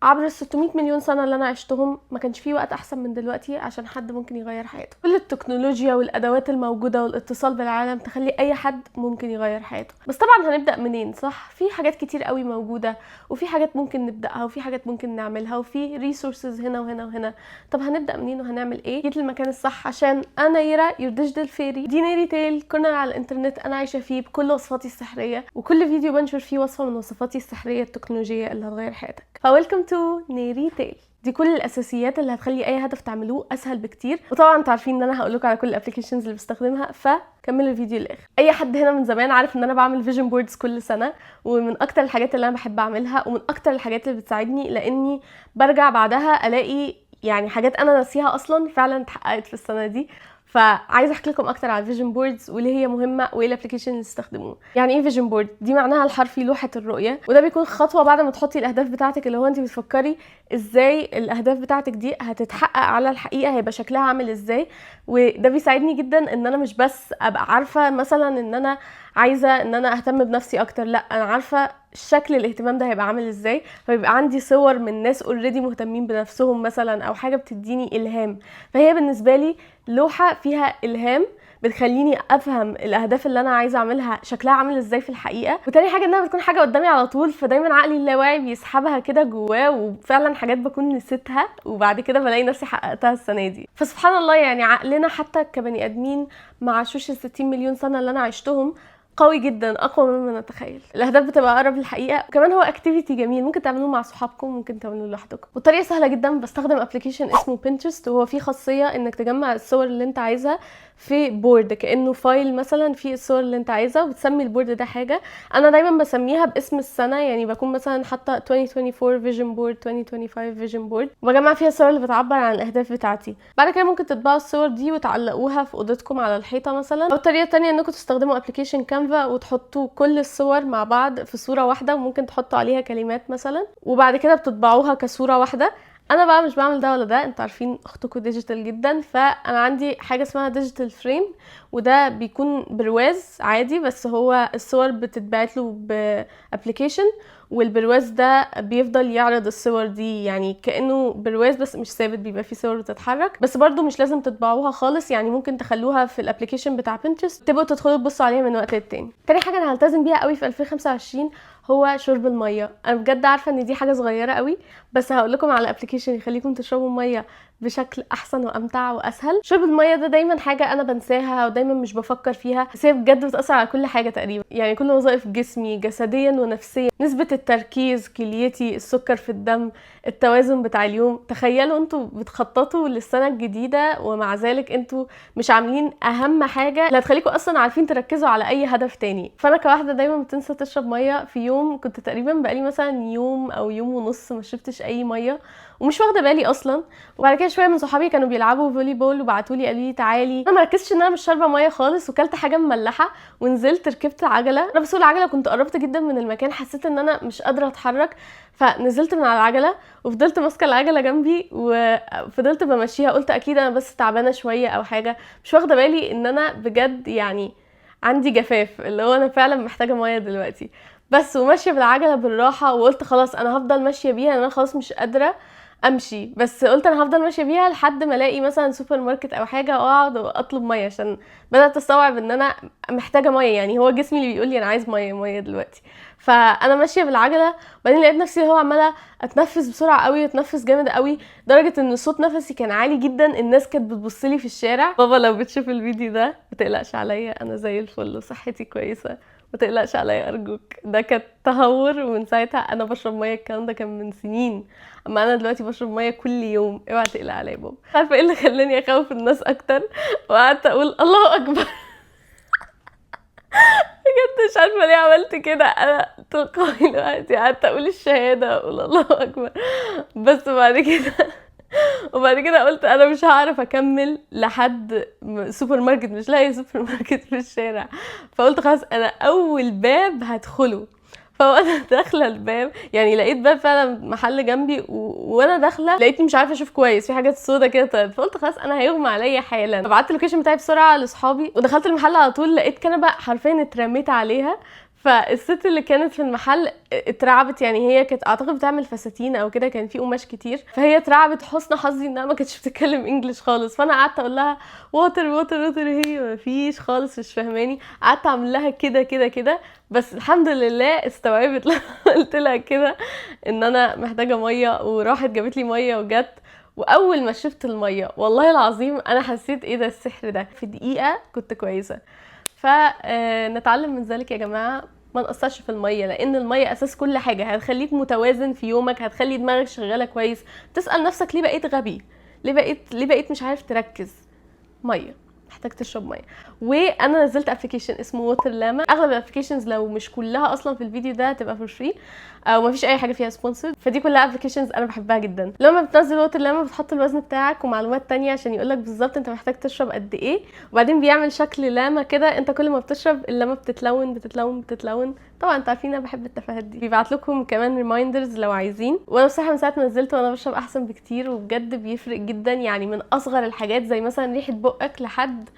عبر ال 600 مليون سنة اللي أنا عشتهم ما كانش فيه وقت أحسن من دلوقتي عشان حد ممكن يغير حياته. كل التكنولوجيا والأدوات الموجودة والاتصال بالعالم تخلي أي حد ممكن يغير حياته. بس طبعا هنبدأ منين؟ صح؟ في حاجات كتير قوي موجودة، وفي حاجات ممكن نبدأها، وفي حاجات ممكن نعملها، وفي ريسورسز هنا وهنا وهنا. طب هنبدأ منين وهنعمل ايه؟ جيت المكان الصح، عشان أنا يرا يور ديجيتال فيري، دي نيري تيل، كورنر على الإنترنت أنا عايشة فيه بكل وصفاتي السحرية، وكل فيديو بنشر فيه وصفة من وصفاتي السحرية التكنولوجية اللي هتغير حياتك. فويلكم تو نيري تيل. دي كل الاساسيات اللي هتخلي اي هدف تعملوه اسهل بكتير. وطبعا انتوا عارفين ان انا هقول لكم على كل الابلكيشنز اللي بستخدمها، فكملوا الفيديو للاخر. اي حد هنا من زمان عارف ان انا بعمل فيجن بوردز كل سنه، ومن اكتر الحاجات اللي انا بحب اعملها، ومن اكتر الحاجات اللي بتساعدني، لاني برجع بعدها الاقي يعني حاجات انا ناسيها اصلا فعلا اتحققت في السنه دي. فعايزه احكي لكم اكتر على الفيجن بوردز وليه هي مهمه وايه الابلكيشن اللي تستخدموه. يعني ايه فيجن بورد؟ دي معناها الحرفي لوحه الرؤيه، وده بيكون خطوه بعد ما تحطي الاهداف بتاعتك، اللي هو انت بتفكري ازاي الاهداف بتاعتك دي هتتحقق على الحقيقه، هيبقى شكلها عامل ازاي. وده بيساعدني جدا ان انا مش بس ابقى عارفه مثلا ان انا عايزه ان انا اهتم بنفسي اكتر، لا انا عارفه شكل الاهتمام ده هيبقى عامل ازاي، فيبقى عندي صور من ناس اوريدي مهتمين بنفسهم مثلا، او حاجه بتديني الهام. فهي بالنسبه لي لوحه فيها الهام، بتخليني افهم الاهداف اللي انا عايزه اعملها شكلها عامل ازاي في الحقيقه. وتاني حاجه انها بتكون حاجه قدامي على طول، فدايما عقلي اللاواعي بيسحبها كده جواه، وفعلا حاجات بكون نسيتها وبعد كده بلاقي نفسي حققتها السنه دي. فسبحان الله، يعني عقلنا حتى كبني ادمين ما عاشوش ال 60 مليون سنه اللي انا عشتهم، قوي جدا، اقوى مما نتخيل. الاهداف بتبقى اقرب للحقيقه، وكمان هو اكتيفيتي جميل ممكن تعملوه مع صحابكم، ممكن تعملوه لوحدكم. والطريقه سهله جدا، بستخدم ابلكيشن اسمه بنترست، وهو فيه خاصيه انك تجمع الصور اللي انت عايزها في بورد، كانه فايل مثلا فيه الصور اللي انت عايزها، وبتسمي البورد ده حاجه. انا دايما بسميها باسم السنه، يعني بكون مثلا حاطه 2024 فيجن بورد، 2025 فيجن بورد، وبجمع فيها الصور اللي بتعبر عن الاهداف بتاعتي. بعد كده ممكن تطبعوا الصور دي وتعلقوها في اوضتكم على الحيطه مثلا. او الطريقه الثانيه انكم تستخدموا ابلكيشن كانفا وتحطوا كل الصور مع بعض في صوره واحده، وممكن تحطوا عليها كلمات مثلا، وبعد كده بتطبعوها كصوره واحده. انا بقى مش بعمل ده ولا ده، انتوا عارفين اختكم ديجيتال جدا، فانا عندي حاجه اسمها ديجيتال فريم، وده بيكون برواز عادي، بس هو الصور بتتبعت له بابلكيشن، والبرواز ده بيفضل يعرض الصور دي، يعني كانه برواز بس مش ثابت، بيبقى فيه صور بتتحرك. بس برضو مش لازم تطبعوها خالص، يعني ممكن تخلوها في الابلكيشن بتاع بنترست، تبقوا تدخلوا تبصوا عليها من وقت للتاني. تاني حاجه انا هلتزم بيها قوي في 2025 هو شرب الميه. انا بجد عارفه ان دي حاجه صغيره قوي، بس هقول لكم على ابلكيشن يخليكم تشربوا ميه بشكل احسن وامتع واسهل. شرب الميه ده دايما حاجه انا بنساها ودايما مش بفكر فيها، بس هي بجد بتاثر على كل حاجه تقريبا، يعني كل وظائف جسمي جسديا ونفسيا، نسبه التركيز، كليتي، السكر في الدم، التوازن بتاع اليوم. تخيلوا انتوا بتخططوا للسنه الجديده ومع ذلك انتوا مش عاملين اهم حاجه اللي هتخليكم اصلا عارفين تركزوا على اي هدف تاني. فانا كواحده دايما بتنسى تشرب ميه، في يوم كنت تقريبا بقالي مثلا يوم او يوم ونص ما شربتش اي ميه ومش واخده بالي اصلا. وبعد كده شويه من صحابي كانوا بيلعبوا فولي بول وبعتوا لي قالوا لي تعالي، انا ما ركزتش ان انا مش شاربه ميه خالص، وكلت حاجه مملحه ونزلت ركبت عجله. انا بسوق العجله كنت قربت جدا من المكان، حسيت ان انا مش قادره اتحرك، فنزلت من على العجله وفضلت ماسكه العجله جنبي وفضلت بمشيها. قلت اكيد انا بس تعبانه شويه او حاجه، مش واخده بالي ان انا بجد يعني عندي جفاف، اللي هو انا فعلا محتاجه ميه دلوقتي. بس وماشيه بالعجله بالراحه، وقلت خلاص انا هفضل ماشيه بيها، انا خلاص مش قادره امشي، بس قلت انا هفضل ماشيه بيها لحد ما الاقي مثلا سوبر ماركت او حاجه واقعد اطلب ميه، عشان بدات استوعب ان انا محتاجه ميه، يعني هو جسمي اللي بيقول لي انا عايز ميه دلوقتي. فانا ماشيه بالعجله، وبعدين لقيت نفسي هو عماله اتنفس بسرعه قوي واتنفس جامد قوي، لدرجه ان صوت نفسي كان عالي جدا. الناس كانت بتبص لي في الشارع. بابا لو بتشوف الفيديو ده ما تقلقش عليا، انا زي الفل وصحتي كويسه، ما تقلقش عليا ارجوك. ده كان تهور، ومن ساعتها انا بشرب ميه. الكلام ده كان من سنين، اما انا دلوقتي بشرب ميه كل يوم. اوعى تقلق عليا بابا. عارفه ايه اللي خلاني اخوف الناس اكتر؟ وقعدت اقول الله اكبر. بجد مش عارفه ليه عملت كده، انا تلقائي دلوقتي قعدت اقول الشهاده، اقول الله اكبر. بس وبعد كده قلت انا مش هعرف اكمل لحد سوبر ماركت، مش لاقي سوبر ماركت في الشارع. فقلت خلاص انا اول باب هدخله. فانا داخله الباب، يعني لقيت باب فعلا محل جنبي، وانا داخله لقيتني مش عارفه اشوف كويس، في حاجات سودا كده طلعت. فقلت خلاص انا هيغمى عليا حالا. فبعت اللوكيشن بتاعي بسرعه لاصحابي ودخلت المحل على طول، لقيت كنبه حرفيا اترميت عليها. فالست اللي كانت في المحل اترعبت، يعني هي كانت اعتقد بتعمل فساتين او كده، كان في قماش كتير، فهي اترعبت. حسن حظي انها ما كانتش بتتكلم انجلش خالص، فانا قعدت اقول لها ووتر ووتر ووتر، هي ما فيش خالص مش فاهماني. قعدت اعمل لها كده كده كده، بس الحمد لله استوعبت لما قلت لها كده ان انا محتاجه ميه، وراحت جابت لي ميه وجت. واول ما شربت الميه والله العظيم انا حسيت ايه ده السحر ده، في دقيقه كنت كويسه. فنتعلم من ذلك يا جماعه، ما نقصرش في الميه، لان الميه اساس كل حاجه، هتخليك متوازن في يومك، هتخلي دماغك شغاله كويس. تسال نفسك ليه بقيت غبي، ليه بقيت مش عارف تركز؟ ميه، محتاج تشرب ميه. وانا نزلت ابلكيشن اسمه ووتر لاما. اغلب الابلكيشنز لو مش كلها اصلا في الفيديو ده هتبقى فور فري، او مفيش اي حاجه فيها سبونسر، فدي كلها ابلكيشنز انا بحبها جدا. لما بتنزل ووتر لاما بتحط الوزن بتاعك ومعلومات تانية عشان يقولك بالظبط انت محتاج تشرب قد ايه، وبعدين بيعمل شكل لاما كده، انت كل ما بتشرب اللاما بتتلون بتتلون بتتلون. طبعا انتوا عارفين انا بحب التفاهات دي. بيبعت لكم كمان ريمايندرز لو عايزين. وانا بصراحه من ساعه ما نزلت وانا بشرب احسن بكتير، وبجد بيفرق جدا، يعني من اصغر الحاجات زي مثلا ريحه بقك لحد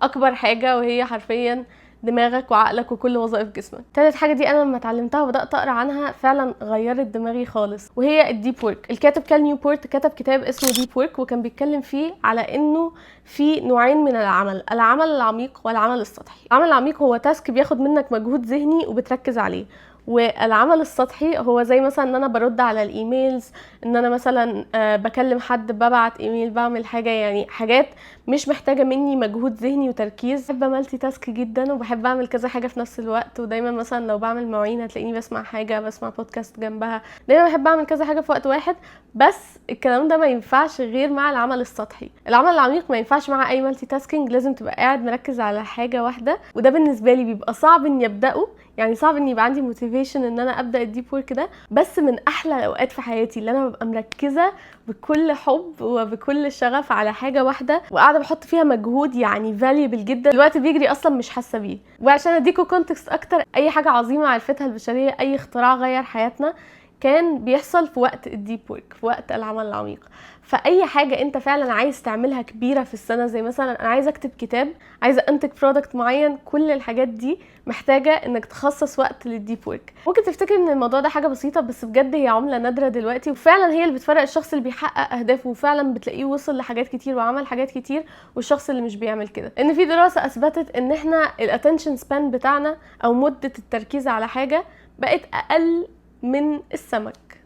اكبر حاجه، وهي حرفيا دماغك وعقلك وكل وظائف جسمك. تالت حاجه دي انا لما اتعلمتها وبدات اقرا عنها فعلا غيرت دماغي خالص، وهي الديب ورك. الكاتب كال نيوبورت كتب كتاب اسمه ديب ورك، وكان بيتكلم فيه على انه في نوعين من العمل العميق والعمل السطحي. العمل العميق هو تاسك بياخد منك مجهود ذهني وبتركز عليه، والعمل السطحي هو زي مثلا ان انا برد على الايميلز، ان انا مثلا بكلم حد، ببعت ايميل، بعمل حاجه، يعني حاجات مش محتاجه مني مجهود ذهني وتركيز. بحب مالتي تاسك جدا، وبحب اعمل كذا حاجه في نفس الوقت، ودايما مثلا لو بعمل مواعين هتلاقيني بسمع حاجه، بسمع بودكاست جنبها، دايما بحب اعمل كذا حاجه في وقت واحد. بس الكلام ده ما ينفعش غير مع العمل السطحي. العمل العميق ما ينفعش مع اي مالتي تاسكينج، لازم تبقى قاعد مركز على حاجه واحده، وده بالنسبه لي بيبقى صعب اني ابداه، يعني صعب ان يبقى عندي موتيفيشن ان انا ابدا الديب ورك ده. بس من احلى الاوقات في حياتي اللي انا ببقى مركزه بكل حب وبكل شغف على حاجه واحده، وقاعده بحط فيها مجهود يعني فاليبل جدا، الوقت بيجري اصلا مش حاسه بيه. وعشان اديكم كونتكست اكتر، اي حاجه عظيمه عرفتها البشريه، اي اختراع غير حياتنا، كان بيحصل في وقت الديب ورك، في وقت العمل العميق. فاي حاجه انت فعلا عايز تعملها كبيره في السنه، زي مثلا انا عايزه اكتب كتاب، عايزه انتج برودكت معين، كل الحاجات دي محتاجه انك تخصص وقت للديب ورك. ممكن تفتكر ان الموضوع ده حاجه بسيطه، بس بجد هي عمله نادره دلوقتي، وفعلا هي اللي بتفرق الشخص اللي بيحقق اهدافه، وفعلا بتلاقيه وصل لحاجات كتير وعمل حاجات كتير، والشخص اللي مش بيعمل كده. ان في دراسه اثبتت ان احنا الاتنشن سبان بتاعنا، او مده التركيز على حاجه، بقت اقل من السمك.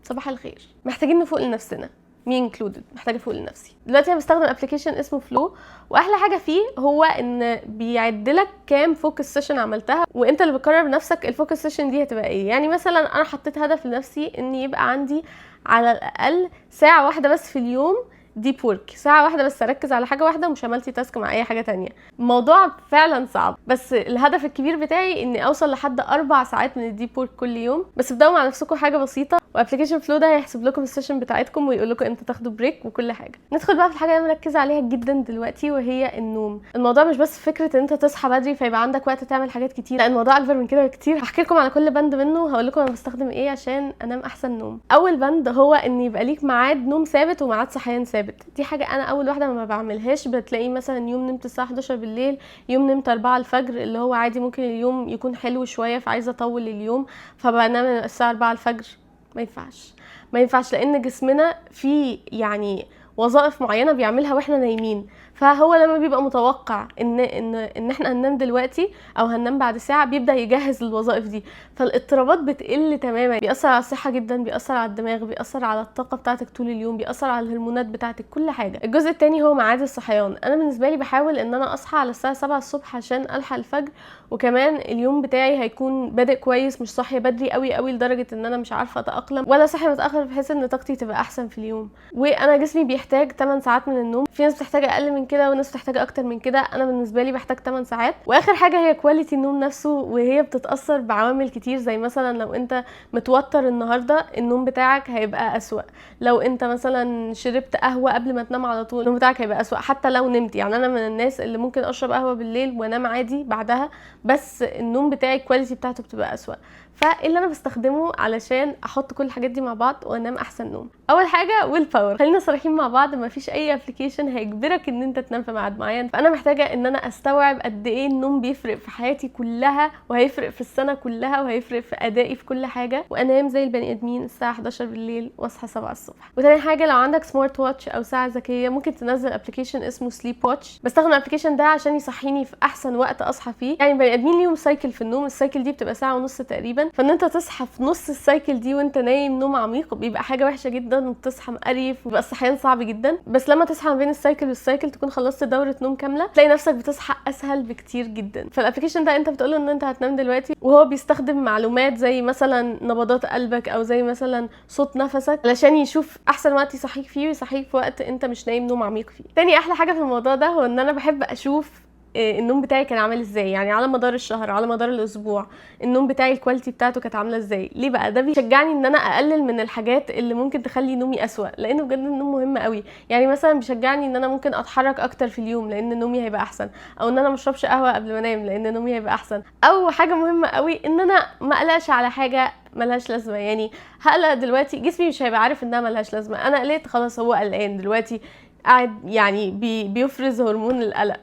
صباح الخير. محتاجين نفوق لنفسنا، مي انكلودد، محتاجه افوق لنفسي. دلوقتي انا بستخدم ابلكيشن اسمه فلو، واحلى حاجه فيه هو ان بيعدلك كام فوكس سيشن عملتها، وانت اللي بتقرر بنفسك الفوكس سيشن دي هتبقى ايه. يعني مثلا انا حطيت هدف لنفسي ان يبقى عندي على الاقل ساعه واحده بس في اليوم ديب ورك، ساعه واحده بس اركز على حاجه واحده، مش مالتي تاسك مع اي حاجه تانية. الموضوع فعلا صعب، بس الهدف الكبير بتاعي اني اوصل لحد 4 ساعات من الديب ورك كل يوم. بس ابداوا مع نفسكم حاجه بسيطه، وابلكيشن فلو ده هيحسب لكم السيشن بتاعتكم ويقول لكم امتى تاخدوا بريك وكل حاجه. ندخل بقى في الحاجه اللي مركزه عليها جدا دلوقتي، وهي النوم. الموضوع مش بس فكره ان انت تصحى بدري فيبقى عندك وقت تعمل حاجات كتير، لا الموضوع اكبر من كده بكتير. هحكي لكم على كل بند منه، وهقول لكم انا بستخدم ايه عشان انام احسن نوم. اول بند هو ان يبقى ليك ميعاد نوم ثابت وميعاد صحيان ثابت. دي حاجه انا اول واحده ما بعملهاش. بتلاقي مثلا يوم نمت الساعه 11 بالليل، يوم نمت 4 الفجر، اللي هو عادي ممكن اليوم يكون حلو شويه فعايزه اطول اليوم فبنام الساعه 4 الفجر. ما ينفعش لان جسمنا فيه يعني وظائف معينه بيعملها واحنا نايمين، فهو لما بيبقى متوقع ان احنا هننام دلوقتي او هننام بعد ساعه، بيبدا يجهز للوظائف دي، فالاضطرابات بتقل تماما. بيأثر على الصحه جدا، بيأثر على الدماغ، بيأثر على الطاقه بتاعتك طول اليوم، بيأثر على الهرمونات بتاعتك، كل حاجه. الجزء الثاني هو ميعاد الصحيان. انا بالنسبه لي بحاول ان انا اصحى على الساعه 7 الصبح عشان الحق الفجر، وكمان اليوم بتاعي هيكون بادئ كويس، مش صاحيه بدري قوي قوي لدرجه ان انا مش عارفه اتاقلم، ولا صاحيه متاخر بحيث ان طاقتي تبقى احسن في اليوم. وانا جسمي بيحتاج 8 ساعات من النوم، في ناس بتحتاج اقل من كده وناس بتحتاج اكتر من كده. انا بالنسبه لي بحتاج 8 ساعات. واخر حاجه هي كواليتي النوم نفسه، وهي بتتاثر بعوامل كتير، زي مثلا لو انت متوتر النهارده النوم بتاعك هيبقى اسوأ، لو انت مثلا شربت قهوه قبل ما تنام على طول النوم بتاعك هيبقى اسوأ، حتى لو نمت. يعني انا من الناس اللي ممكن اشرب قهوه بالليل وانام عادي بعدها، بس النوم بتاعي الكواليتي بتاعته بتبقى اسوأ. فاللي انا بستخدمه علشان احط كل الحاجات دي مع بعض وانام احسن نوم. اول حاجه ويل باور. خلينا صريحين مع بعض، ما فيش اي ابلكيشن هيجبرك ان انت تنام في ميعاد معين، فانا محتاجه ان انا استوعب قد ايه النوم بيفرق في حياتي كلها، وهيفرق في السنه كلها، وهيفرق في ادائي في كل حاجه، وانام زي البني ادمين الساعه 11 بالليل واصحى 7 الصبح. وتاني حاجه، لو عندك سمارت واتش او ساعه ذكيه ممكن تنزل ابلكيشن اسمه سليب واتش. بستخدم الابلكيشن ده عشان يصحيني في احسن وقت اصحى فيه. يعني البني ادمين ليهم سايكل في النوم، السايكل دي بتبقى ساعه ونص تقريبا، فان انت تصحى في نص السايكل دي وانت نايم نوم عميق بيبقى حاجه وحشه جدا، وبتصحى مقريف وبيبقى الصحيان صعب جدا. بس لما تصحى ما بين السايكل والسايكل تكون خلصت دوره نوم كامله، تلاقي نفسك بتصحى اسهل بكتير جدا. فالابلكيشن ده انت بتقول له ان انت هتنام دلوقتي، وهو بيستخدم معلومات زي مثلا نبضات قلبك او زي مثلا صوت نفسك علشان يشوف احسن وقت يصحيك فيه، ويصحيك في وقت انت مش نايم نوم عميق فيه. تاني احلى حاجه في الموضوع ده هو ان انا بحب اشوف النوم بتاعي كان عامل ازاي، يعني على مدار الشهر، على مدار الاسبوع، النوم بتاعي الكواليتي بتاعته كانت عامله ازاي. ليه بقى؟ ده بيشجعني ان انا اقلل من الحاجات اللي ممكن تخلي نومي اسوأ، لانه بجد النوم مهم قوي. يعني مثلا بيشجعني ان انا ممكن اتحرك اكتر في اليوم لان نومي هيبقى احسن، او ان انا ما اشربش قهوه قبل ما انام لان نومي هيبقى احسن، او حاجه مهمه قوي ان انا ما اقلقش على حاجه ملهاش لازمه. يعني هقلق دلوقتي جسمي مش هيبقى عارف انها ملهاش لازمه، انا قلقت خلاص هو قلقان دلوقتي قاعد يعني بيفرز هرمون القلق.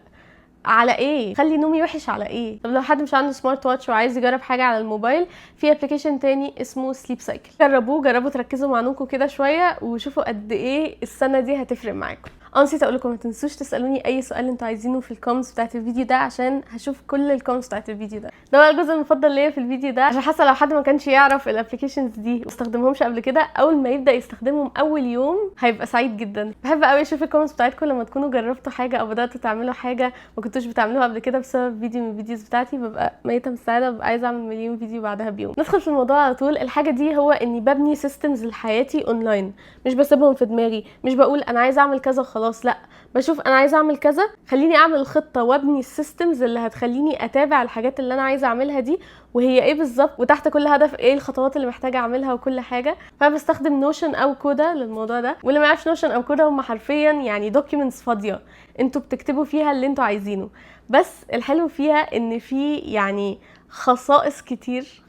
على ايه؟ خلي نومي وحش على ايه؟ طب لو حد مش عنده سمارت واتش وعايز يجرب حاجه على الموبايل، في ابلكيشن تاني اسمه سليب سايكل. جربوا تركزوا مع نومكم كده شويه وشوفوا قد ايه السنه دي هتفرق معاكم. نسيت اقول لكم ما تنسوش تسالوني اي سؤال انتوا عايزينه في الكومنتس بتاعت الفيديو ده، عشان هشوف كل الكومنتس بتاعت الفيديو ده. ده بقى الجزء المفضل ليا في الفيديو ده، عشان حاسه لو حد ما كانش يعرف الابلكيشنز دي واستخدمهمش قبل كده، اول ما يبدا يستخدمهم اول يوم هيبقى سعيد جدا. بحب قوي اشوف الكومنتس بتاعتكم لما تكونوا جربتوا حاجه او بداتوا تعملوا حاجه ما كنتوش بتعملوها قبل كده بسبب فيديو من الفيديوز بتاعتي. ببقى ميته من السعاده، ببقى عايزه اعمل مليون فيديو بعدها بيوم. ندخل في الموضوع على طول. الحاجه دي هو اني ببني سيستمز لحياتي اونلاين، مش بسيبهم في دماغي، مش بقول انا عايزه اعمل كذا وخلاص، لا، بشوف انا عايزه اعمل كذا، خليني اعمل الخطه وابني السيستمز اللي هتخليني اتابع الحاجات اللي انا عايزه اعملها دي وهي ايه بالظبط، وتحت كل هدف ايه الخطوات اللي محتاجه اعملها وكل حاجه. فبستخدم نوشن او كودا للموضوع ده. واللي ما يعرفش نوشن او كودا هم حرفيا يعني دوكيومنتس فاضيه انتوا بتكتبوا فيها اللي انتوا عايزينه، بس الحلو فيها ان في يعني خصائص كتير،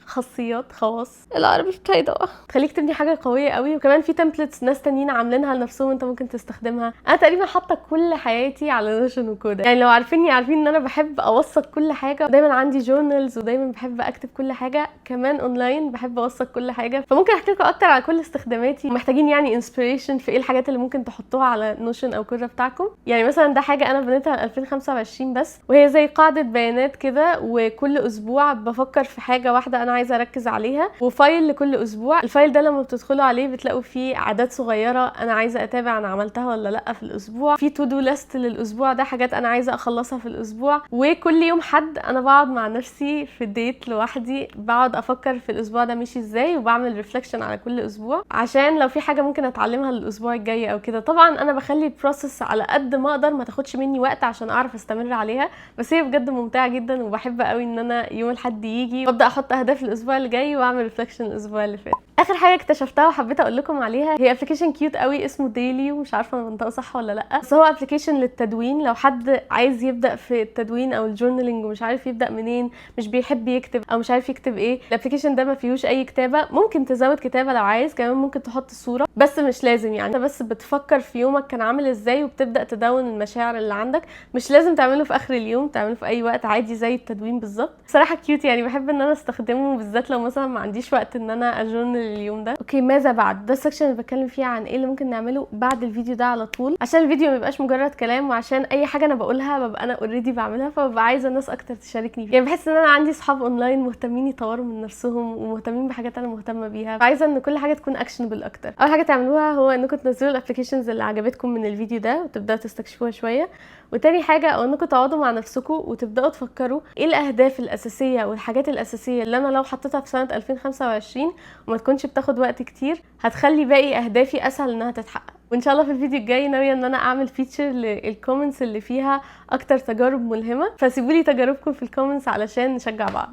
خواص العربي بتاعي ده تخليك تبني حاجه قويه قوي. وكمان في تمبلتس ناس تانيين عاملينها لنفسهم انت ممكن تستخدمها. انا تقريبا حاطه كل حياتي على نوشن وكودا، يعني لو عارفيني عارفين ان انا بحب اوثق كل حاجه، ودايما عندي جورنالز، ودايما بحب اكتب كل حاجه، كمان اونلاين بحب اوثق كل حاجه. فممكن احكي لكم اكتر على كل استخداماتي. محتاجين يعني انسبيريشن في ايه الحاجات اللي ممكن تحطوها على نوشن او كودا بتاعكم. يعني مثلا ده حاجه انا بنيتها 2025 بس، وهي زي قاعده بيانات كده، وكل اسبوع بفكر في حاجه واحده انا عايزه اركز عليها، وفايل لكل اسبوع. الفايل ده لما بتدخلوا عليه بتلاقوا فيه عادات صغيره انا عايزه اتابع انا عملتها ولا لا في الاسبوع، في تو دو ليست للاسبوع ده، حاجات انا عايزه اخلصها في الاسبوع. وكل يوم حد انا بقعد مع نفسي في ديت لوحدي، بقعد افكر في الاسبوع ده ماشي ازاي، وبعمل ريفلكشن على كل اسبوع عشان لو في حاجه ممكن اتعلمها للاسبوع الجاي او كده. طبعا انا بخلي البروسيس على قد ما اقدر ما تاخدش مني وقت عشان اعرف استمر عليها، بس هي بجد ممتعه جدا، وبحب قوي ان انا يوم الاحد يجي وابدا احط اهداف الاسبوع اللي جاي واعمل ريفلكشن الاسبوع اللي فات. اخر حاجه اكتشفتها وحبيت اقول لكم عليها هي ابلكيشن كيوت قوي اسمه ديلي، ومش عارفه انا بنطقه صح ولا لا، بس هو ابلكيشن للتدوين. لو حد عايز يبدا في التدوين او الجورنالينج ومش عارف يبدا منين، مش بيحب يكتب او مش عارف يكتب ايه، الابلكيشن ده ما فيهوش اي كتابه. ممكن تزود كتابه لو عايز، كمان ممكن تحط صوره، بس مش لازم. يعني انت بس بتفكر في يومك كان عامل ازاي وبتبدا تدون المشاعر اللي عندك. مش لازم تعمله في اخر اليوم، تعمله في اي وقت عادي زي التدوين بالظبط. بصراحه كيوت، يعني بحب ان انا استخدمه بالذات لو مثلا ما عنديش وقت ان انا اجورنال اليوم ده. اوكي، ماذا بعد؟ ده السكشن اللي بتكلم فيه عن ايه اللي ممكن نعمله بعد الفيديو ده على طول، عشان الفيديو ما يبقاش مجرد كلام، وعشان اي حاجه انا بقولها ببقى انا اوريدي بعملها، فببقى عايزه الناس اكتر تشاركني فيها. يعني بحس ان انا عندي صحاب اونلاين مهتمين يطوروا من نفسهم ومهتمين بحاجات انا مهتمه بيها، فعايزه ان كل حاجه تكون اكشنبل اكتر. اول حاجه تعملوها هو انكم تنزلوا الابلكيشنز اللي عجبتكم من الفيديو ده وتبداوا تستكشفوها شويه. وتاني حاجه او انكم تقعدوا مع نفسكم وتبداوا تفكروا ايه الاهداف الاساسيه والحاجات الاساسيه اللي انا لو حطيتها في سنه 2025 وما تكونش بتاخد وقت كتير هتخلي باقي اهدافي اسهل انها تتحقق. وان شاء الله في الفيديو الجاي ناويه ان انا اعمل فيتشر للكومنتس اللي فيها اكتر تجارب ملهمه، فسيبولي تجاربكم في الكومنتس علشان نشجع بعض.